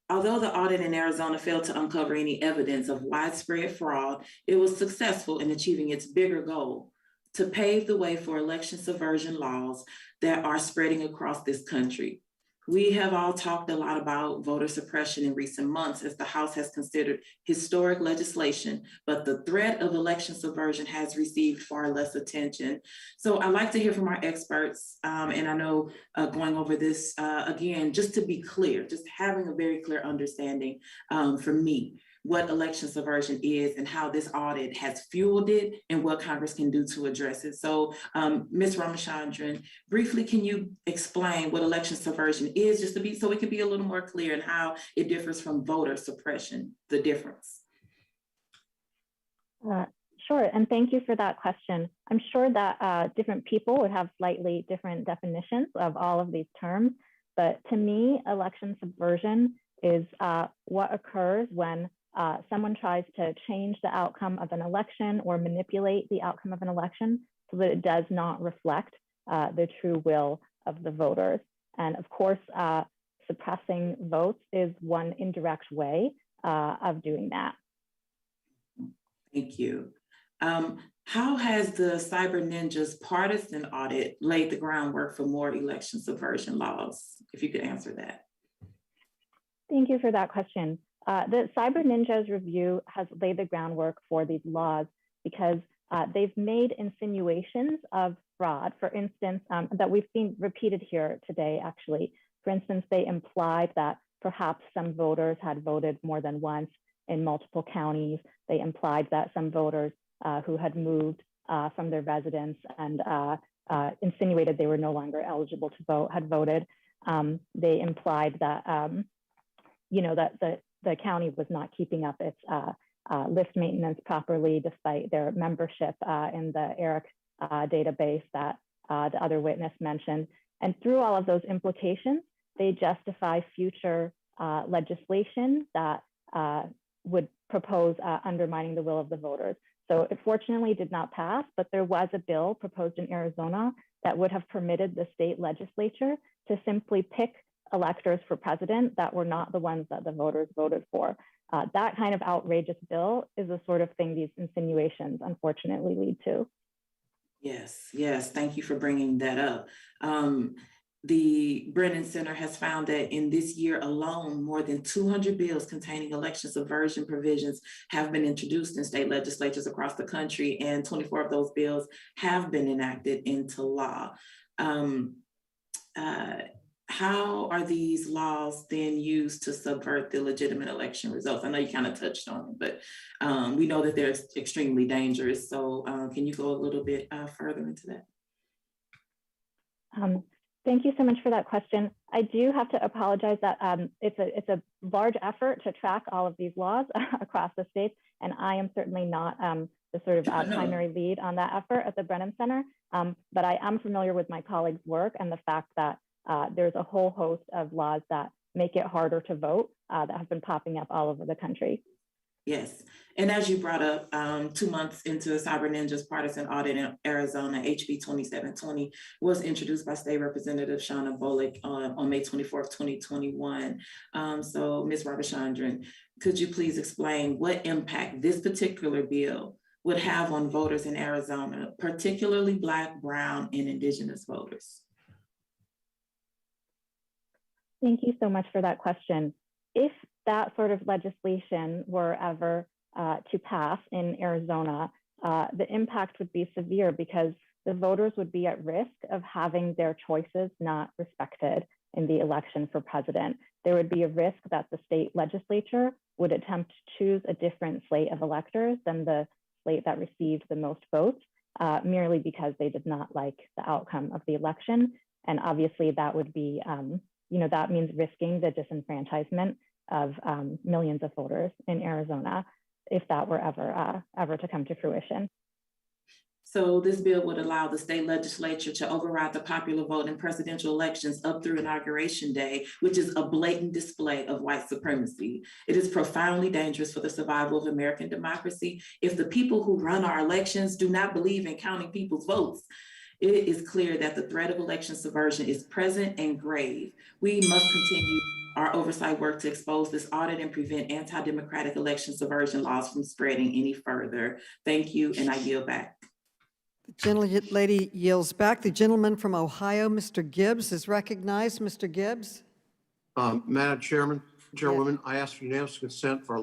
Although the audit in Arizona failed to uncover any evidence of widespread fraud, it was successful in achieving its bigger goal to pave the way for election subversion laws that are spreading across this country. We have all talked a lot about voter suppression in recent months as the House has considered historic legislation, but the threat of election subversion has received far less attention. So I'd like to hear from our experts, and I know going over this again, just to be clear, just having a very clear understanding for me, what election subversion is and how this audit has fueled it and what Congress can do to address it. So Ms. Ramachandran, briefly, can you explain what election subversion is, just to be, so it can be a little more clear and how it differs from voter suppression, the difference? Sure, and thank you for that question. I'm sure that different people would have slightly different definitions of all of these terms, but to me, election subversion is what occurs when someone tries to change the outcome of an election or manipulate the outcome of an election so that it does not reflect the true will of the voters. And of course, suppressing votes is one indirect way of doing that. Thank you. How has the Cyber Ninjas partisan audit laid the groundwork for more election subversion laws? If you could answer that. Thank you for that question. The Cyber Ninjas review has laid the groundwork for these laws because they've made insinuations of fraud, for instance, that we've seen repeated here today, actually. For instance, they implied that perhaps some voters had voted more than once in multiple counties. They implied that some voters who had moved from their residence and insinuated they were no longer eligible to vote had voted. They implied that, that the county was not keeping up its list maintenance properly, despite their membership in the ERIC database that the other witness mentioned. And through all of those implications, they justify future legislation that would propose undermining the will of the voters. So it fortunately did not pass, but there was a bill proposed in Arizona that would have permitted the state legislature to simply pick electors for president that were not the ones that the voters voted for. That kind of outrageous bill is the sort of thing these insinuations unfortunately lead to. Yes, thank you for bringing that up. The Brennan Center has found that in this year alone, more than 200 bills containing election subversion provisions have been introduced in state legislatures across the country, and 24 of those bills have been enacted into law. How are these laws then used to subvert the legitimate election results? I know you kind of touched on it, but we know that they're extremely dangerous. So can you go a little bit further into that? Thank you so much for that question. I do have to apologize that it's a large effort to track all of these laws across the states, and I am certainly not the sort of primary lead on that effort at the Brennan Center, but I am familiar with my colleagues' work and the fact that there's a whole host of laws that make it harder to vote that have been popping up all over the country. Yes, and as you brought up, 2 months into the Cyber Ninjas partisan audit in Arizona, HB 2720 was introduced by State Representative Shauna Bullock on May 24th, 2021. So Ms. Ramachandran, could you please explain what impact this particular bill would have on voters in Arizona, particularly Black, Brown, and Indigenous voters? Thank you so much for that question. If that sort of legislation were ever to pass in Arizona, the impact would be severe because the voters would be at risk of having their choices not respected in the election for president. There would be a risk that the state legislature would attempt to choose a different slate of electors than the slate that received the most votes, merely because they did not like the outcome of the election. And obviously that would be, that means risking the disenfranchisement of millions of voters in Arizona if that were ever to come to fruition. So this bill would allow the state legislature to override the popular vote in presidential elections up through Inauguration Day, which is a blatant display of white supremacy. It is profoundly dangerous for the survival of American democracy if the people who run our elections do not believe in counting people's votes. It is clear that the threat of election subversion is present and grave. We must continue our oversight work to expose this audit and prevent anti-democratic election subversion laws from spreading any further. Thank you, and I yield back. The gentlelady yields back. The gentleman from Ohio, Mr. Gibbs, is recognized. Mr. Gibbs? Madam Chairwoman, I ask for unanimous consent for